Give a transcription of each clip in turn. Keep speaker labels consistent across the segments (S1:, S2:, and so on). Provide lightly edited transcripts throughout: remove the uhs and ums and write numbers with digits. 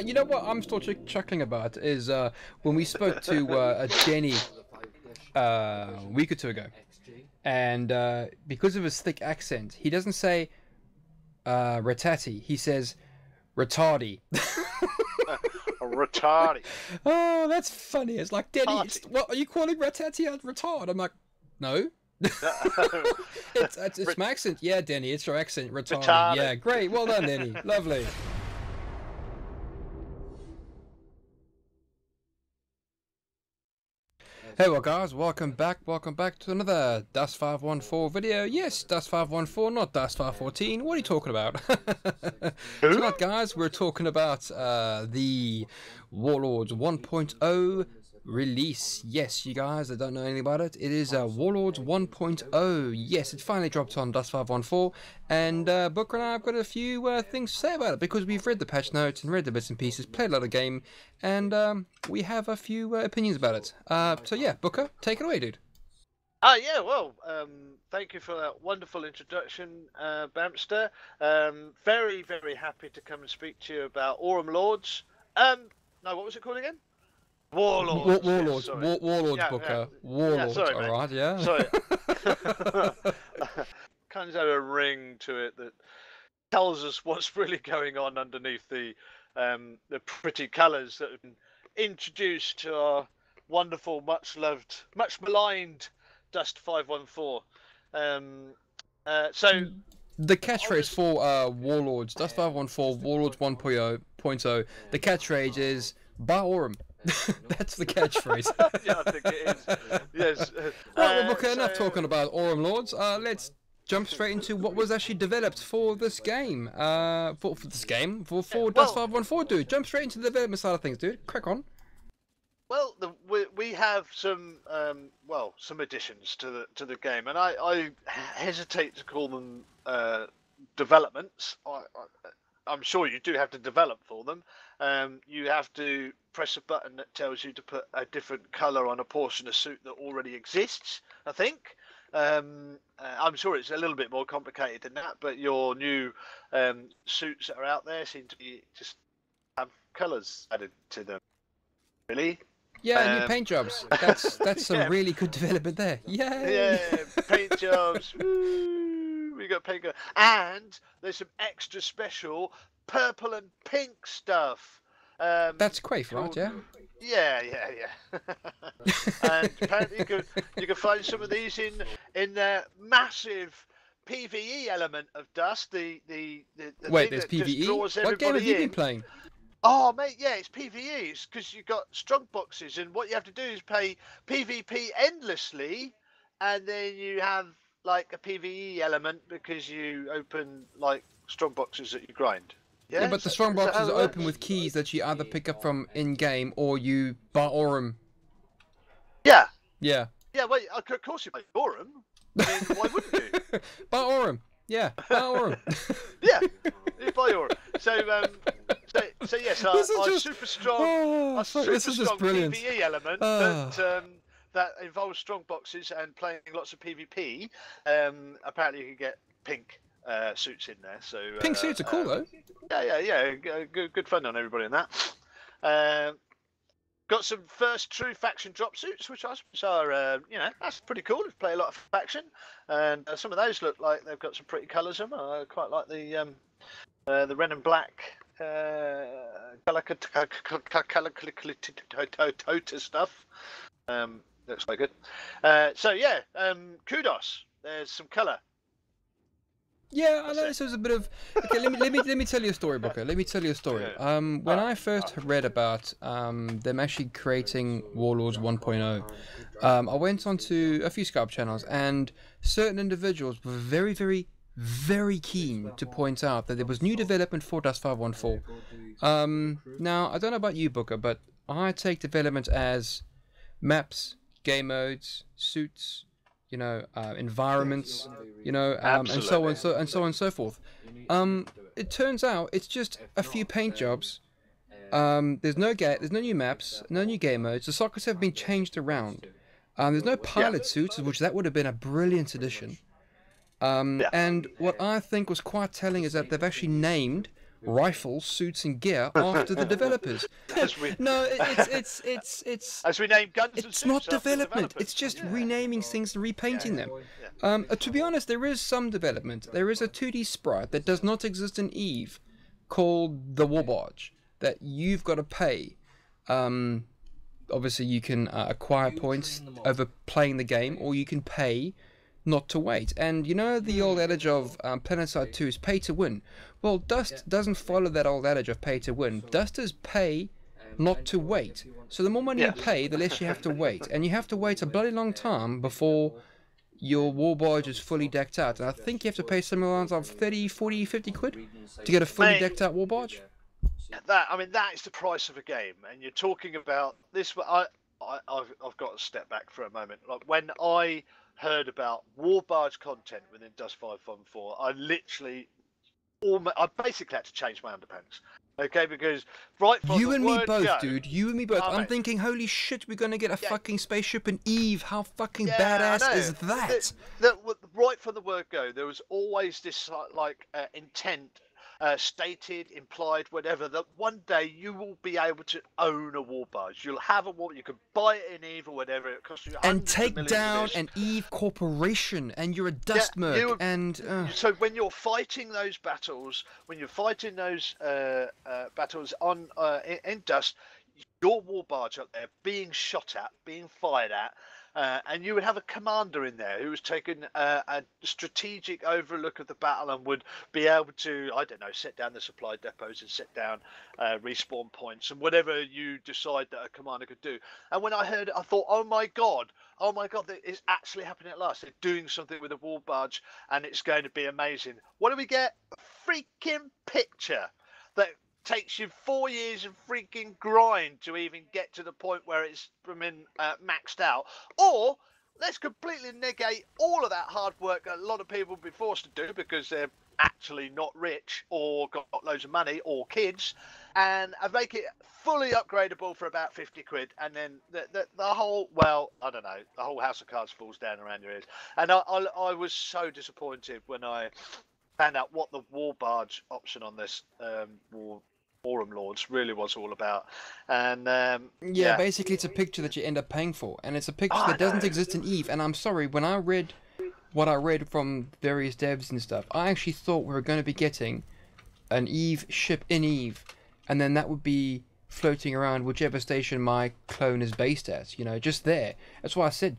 S1: You know what I'm still chuckling about is when we spoke to Denny a week or two ago, and because of his thick accent, he doesn't say ratati, he says retardy.
S2: Retardy.
S1: Oh, that's funny. It's like, Denny, what are you calling ratati a retard? I'm like, no. it's my accent. Yeah, Denny, it's your accent. Retarded. Yeah, great. Well done, Denny. Lovely. Hey, well, guys, welcome back to another Dust514 video. Yes, Dust514, not Dust514. What are you talking about? Tonight, guys, we're talking about the Warlords 1.0 release. Yes, you guys that don't know anything about it, it is Warlords 1.0. Yes, it finally dropped on Dust514, and Booker and I have got a few things to say about it, because we've read the patch notes and read the bits and pieces, played a lot of game, and we have a few opinions about it. So yeah, Booker, take it away, dude.
S2: Yeah, well, thank you for that wonderful introduction, Bamster. Very, very happy to come and speak to you about Warlords. No, what was it called again? Warlords.
S1: Warlords,
S2: yeah,
S1: Warlords, Booker. Warlords,
S2: sorry,
S1: alright, yeah.
S2: Sorry. Kind of a ring to it that tells us what's really going on underneath the pretty colours that have been introduced to our wonderful, much loved, much maligned Dust514. So
S1: the catchphrase for Warlords, Dust514, Warlords 1.0, the catchphrase is Baorum. That's the catchphrase.
S2: Yeah, I think it is. Yes.
S1: Well, Booker, enough talking about Aurum Lords. Let's jump straight into what was actually developed for this game. For Dust514, dude. Jump straight into the development side of things, dude. Crack on.
S2: Well, we have some some additions to the game, and I hesitate to call them developments. I'm sure you do have to develop for them. You have to press a button that tells you to put a different colour on a portion of suit that already exists, I think. I'm sure it's a little bit more complicated than that, but your new suits that are out there seem to be just have colours added to them. Really?
S1: Yeah, new paint jobs. That's some really good development there. Yay!
S2: Yeah, paint jobs. Woo, we got paint jobs. And there's some extra special purple and pink stuff.
S1: That's Quaif, right? Yeah.
S2: Yeah. And apparently you can find some of these in the massive PVE element of Dust. The
S1: Wait, there's PVE. What game have you been playing?
S2: Oh, mate, yeah, it's PVE. It's because you've got strong boxes, and what you have to do is pay PvP endlessly, and then you have like a PVE element because you open like strong boxes that you grind.
S1: Yeah, but the strong boxes are open with keys that you either pick up from in-game or you Baorum.
S2: Yeah.
S1: Yeah.
S2: Yeah, well, of course you buy Baorum. I mean, why wouldn't you?
S1: Baorum. Yeah, Baorum.
S2: Yeah, you buy Baorum. So yes, our super strong, PvE element that involves strong boxes and playing lots of PvP. Apparently, you can get pink suits in there. So
S1: pink suits are cool though.
S2: Yeah. Good fun on everybody in that. Got some first true faction drop suits, which are that's pretty cool. If you play a lot of faction, and some of those look like they've got some pretty colours in them. I quite like the red and black stuff. Looks quite good. So yeah, kudos. There's some colour.
S1: Yeah, I know this was a bit of. Okay, let me tell you a story, Booker. Let me tell you a story. When I first read about them actually creating Warlords 1.0, I went onto a few Skype channels, and certain individuals were very, very, very keen to point out that there was new development for Dust514. Now I don't know about you, Booker, but I take development as maps, game modes, suits, environments, and so on and so forth. It turns out it's just a few paint jobs. There's no new maps, no new game modes. The sockets have been changed around. There's no pilot suits, which that would have been a brilliant addition. And what I think was quite telling is that they've actually named rifles, suits, and gear after the developers. No, it's
S2: as we name guns and
S1: it's
S2: suits
S1: not
S2: after
S1: development.
S2: developers.
S1: It's just renaming things and repainting them.
S2: Yeah.
S1: To be honest, there is some development. There is a 2D sprite that does not exist in Eve, called the Warbarge, that you've got to pay. Obviously, you can acquire points over playing the game, or you can pay not to wait. And you know the old adage of Planetside 2 is pay to win. Well, Dust doesn't follow that old adage of pay to win. Dust is pay not to wait. So the more money you pay, the less you have to wait. And you have to wait a bloody long time before your Warbarge is fully decked out. And I think you have to pay somewhere around 30, 40, 50 quid to get a fully decked out Warbarge.
S2: I mean, that is the price of a game. And you're talking about this. I've got to step back for a moment. Like when I heard about Warbarge content within Dust 514, I basically had to change my underpants. Okay, because right from
S1: you
S2: the
S1: and me
S2: word
S1: both,
S2: go,
S1: dude. You and me both. I'm thinking, holy shit, we're gonna get a fucking spaceship in Eve. How fucking badass is that?
S2: Right from the word go, there was always this intent. Stated, implied, whatever, that one day you will be able to own a Warbarge. You'll have a war. You can buy it in Eve or whatever. It costs you
S1: and take
S2: $100 million
S1: down an Eve corporation, and you're a dust merc.
S2: So when you're fighting those battles, battles on in Dust, your Warbarge up there being shot at, being fired at. And you would have a commander in there who was taking a strategic overlook of the battle and would be able to, I don't know, set down the supply depots and set down respawn points and whatever you decide that a commander could do. And when I heard it, I thought, oh my god, that is actually happening at last. They're doing something with a Warbarge and it's going to be amazing. What do we get? A freaking picture that takes you 4 years of freaking grind to even get to the point where it's been maxed out. Or let's completely negate all of that hard work that a lot of people will be forced to do because they're actually not rich or got loads of money or kids, and make it fully upgradable for about 50 quid. And then the whole, well, I don't know, the whole house of cards falls down around your ears. And I was so disappointed when I found out what the Warbarge option on this Warlords really was all about. And
S1: basically it's a picture that you end up paying for, and it's a picture that doesn't exist in Eve. And I'm sorry, when I read what I read from various devs and stuff, I actually thought we were going to be getting an Eve ship in Eve, and then that would be floating around whichever station my clone is based at, just there. That's why I said,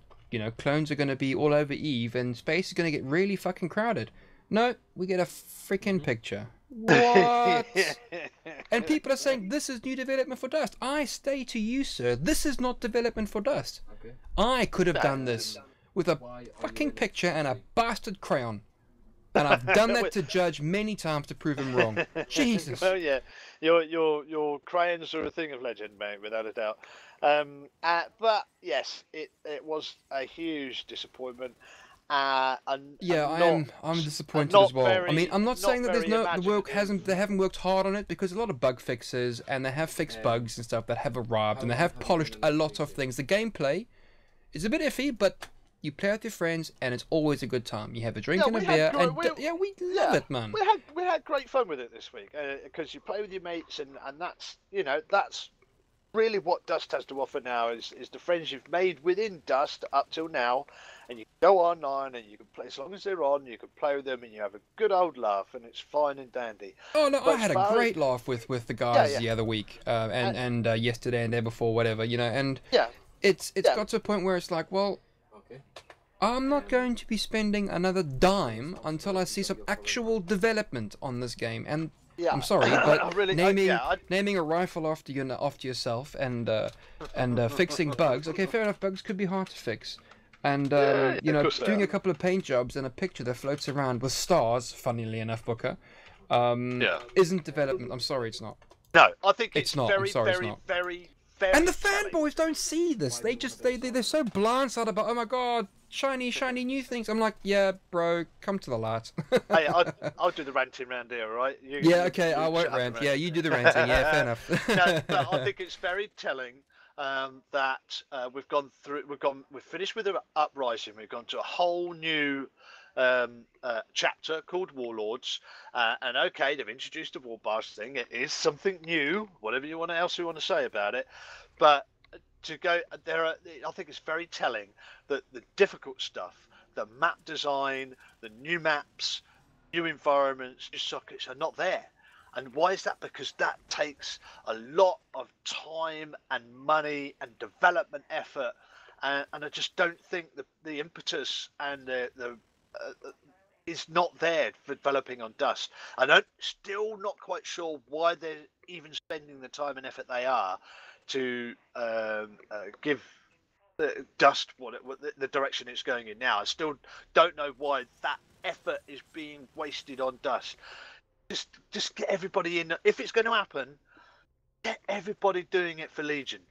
S1: clones are going to be all over Eve and space is going to get really fucking crowded. No, we get a freaking picture. What? And people are saying this is new development for Dust. I say to you, sir, this is not development for Dust. I could have done this with a fucking picture and a bastard crayon. And I've done that to Judge many times to prove him wrong. Jesus.
S2: Well, yeah, your crayons are a thing of legend, mate, without a doubt. But yes, it was a huge disappointment. I'm
S1: disappointed as well. I mean, I'm not saying that they haven't worked hard on it, because a lot of bug fixes and they have fixed bugs and stuff that have arrived, and they have polished a lot of things. The gameplay is a bit iffy, but you play with your friends and it's always a good time. You have a drink and a beer, we love it, man.
S2: We had great fun with it this week because you play with your mates, and that's really what Dust has to offer now is the friends you've made within Dust up till now. And you go online and you can play, as long as they're on, you can play with them and you have a good old laugh and it's fine and dandy.
S1: Oh no, I had a great laugh with the guys the other week and yesterday and day before, whatever, and it's got to a point where it's like, well, I'm not going to be spending another dime until I see some actual development on this game. And I'm sorry, but naming a rifle after yourself and fixing bugs. Okay, fair enough. Bugs could be hard to fix. And doing a couple of paint jobs and a picture that floats around with stars, funnily enough, Booker, isn't development. I'm sorry, it's not.
S2: No, I think it's
S1: not.
S2: very,
S1: I'm sorry,
S2: very,
S1: it's not.
S2: very,
S1: and the fanboys don't see this. They're so blindsided about, oh my god, shiny new things. I'm like, yeah, bro, come to the light.
S2: Hey, I'll do the ranting round here, all right?
S1: I won't rant. Yeah, you do the ranting. Yeah, fair enough.
S2: No, but I think it's very telling. That we've finished with the uprising. We've gone to a whole new chapter called Warlords, and okay, they've introduced the Warbarge thing. It is something new, whatever you want to say about it, but to go there, I think it's very telling that the difficult stuff, the map design, the new maps, new environments, new sockets are not there. And why is that? Because that takes a lot of time and money and development effort, and I just don't think the impetus and the is not there for developing on Dust. And I'm still not quite sure why they're even spending the time and effort they are to give Dust what the direction it's going in now. I still don't know why that effort is being wasted on Dust. Just get everybody in. If it's going to happen, get everybody doing it for Legion.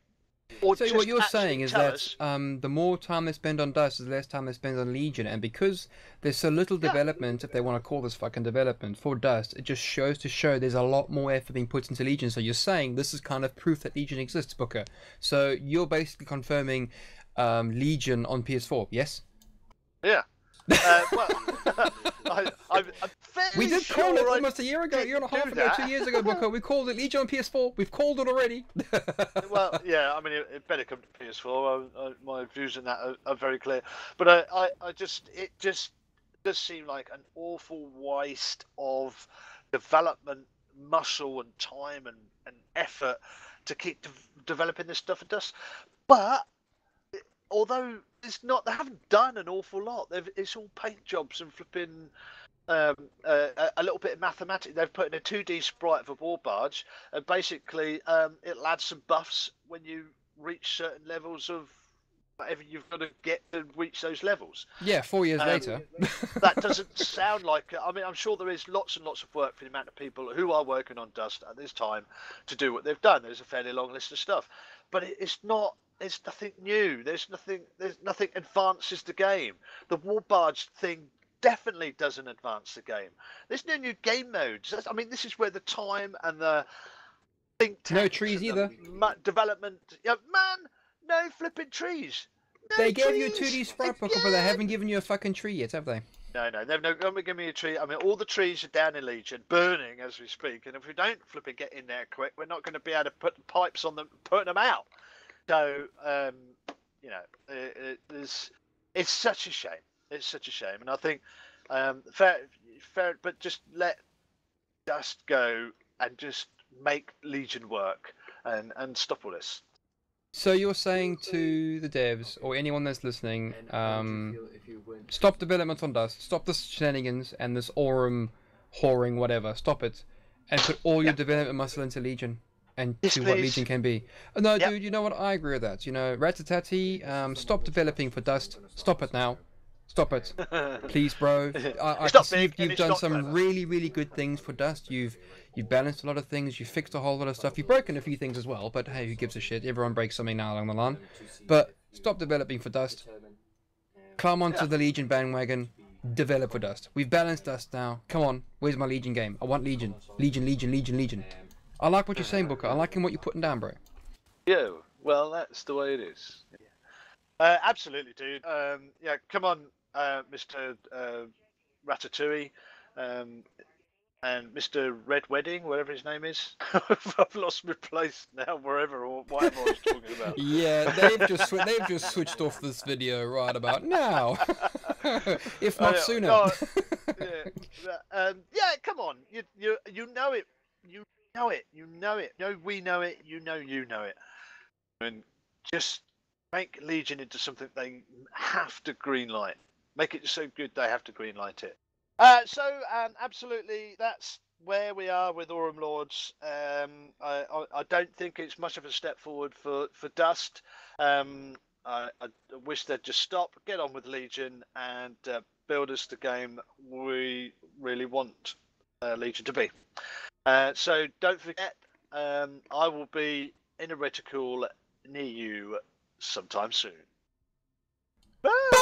S2: Or
S1: So
S2: just
S1: what you're
S2: actually
S1: saying is
S2: tell
S1: that
S2: us,
S1: the more time they spend on Dust is the less time they spend on Legion, and because there's so little development, if they want to call this fucking development, for Dust, it just shows to show there's a lot more effort being put into Legion. So you're saying this is kind of proof that Legion exists, Booker. So you're basically confirming Legion on PS4, yes?
S2: yeah. Well, I'm fairly
S1: We did
S2: sure
S1: call it
S2: I
S1: almost a year ago, a year and a half
S2: do
S1: ago,
S2: that.
S1: 2 years ago, Booker. We called it Legion on PS4. We've called it already.
S2: Well, yeah, I mean, it better come to PS4. My views on that are very clear. But it just does seem like an awful waste of development muscle and time and effort to keep developing this stuff at Dust. But although they haven't done an awful lot. It's all paint jobs and flipping a little bit of mathematics. They've put in a 2D sprite of a Warbarge, and basically it'll add some buffs when you reach certain levels of whatever you've got to get to reach those levels.
S1: Yeah, 4 years later.
S2: That doesn't sound like. I mean, I'm sure there is lots and lots of work for the amount of people who are working on Dust at this time to do what they've done. There's a fairly long list of stuff, but it's not. There's nothing new. There's nothing advances the game. The Warbarge thing definitely doesn't advance the game. There's no new game modes. I mean, this is where the time and the think tanks
S1: No trees
S2: and
S1: either.
S2: the development. Yeah, man, no flipping trees. No
S1: They gave you a
S2: trees.
S1: 2D sprite book, but they haven't given you a fucking tree yet, have they?
S2: No, they've not given me a tree. I mean, all the trees are down in Legion, burning as we speak. And if we don't flipping get in there quick, we're not going to be able to put the pipes on them, putting them out. So, it's such a shame. It's such a shame. And I think, fair, but just let Dust go and just make Legion work and stop all this.
S1: So you're saying to the devs, or anyone that's listening, stop development on Dust, stop this shenanigans and this Aurum whoring, whatever, stop it, and put all your development muscle into Legion, and see what Legion can be. No, dude, you know what, I agree with that. You know, Ratatati, stop developing for Dust, stop it now. Stop it, please, bro. I can see you've done some really, really good things for Dust. You've balanced a lot of things. You've fixed a whole lot of stuff. You've broken a few things as well. But hey, who gives a shit? Everyone breaks something now along the line. But stop developing for Dust. Climb onto the Legion bandwagon. Develop for Dust. We've balanced Dust now. Come on, where's my Legion game? I want Legion. Legion. I like what you're saying, Booker. I like what you're putting down, bro.
S2: Yeah, well, that's the way it is. Absolutely, dude. Yeah, come on. Mr. Ratatouille, and Mr. Red Wedding, whatever his name is. I've lost my place now, wherever or whatever I was talking about.
S1: Yeah, they've just switched off this video right about now, if not sooner.
S2: Yeah, come on. You know it. You know it. You know it. No, we know it. You know it. And just make Legion into something they have to greenlight. Make it so good they have to greenlight it. Absolutely, that's where we are with Aurum Lords. I don't think it's much of a step forward for Dust. I wish they'd just stop, get on with Legion, and build us the game we really want Legion to be. So don't forget, I will be in a reticle near you sometime soon. Bye!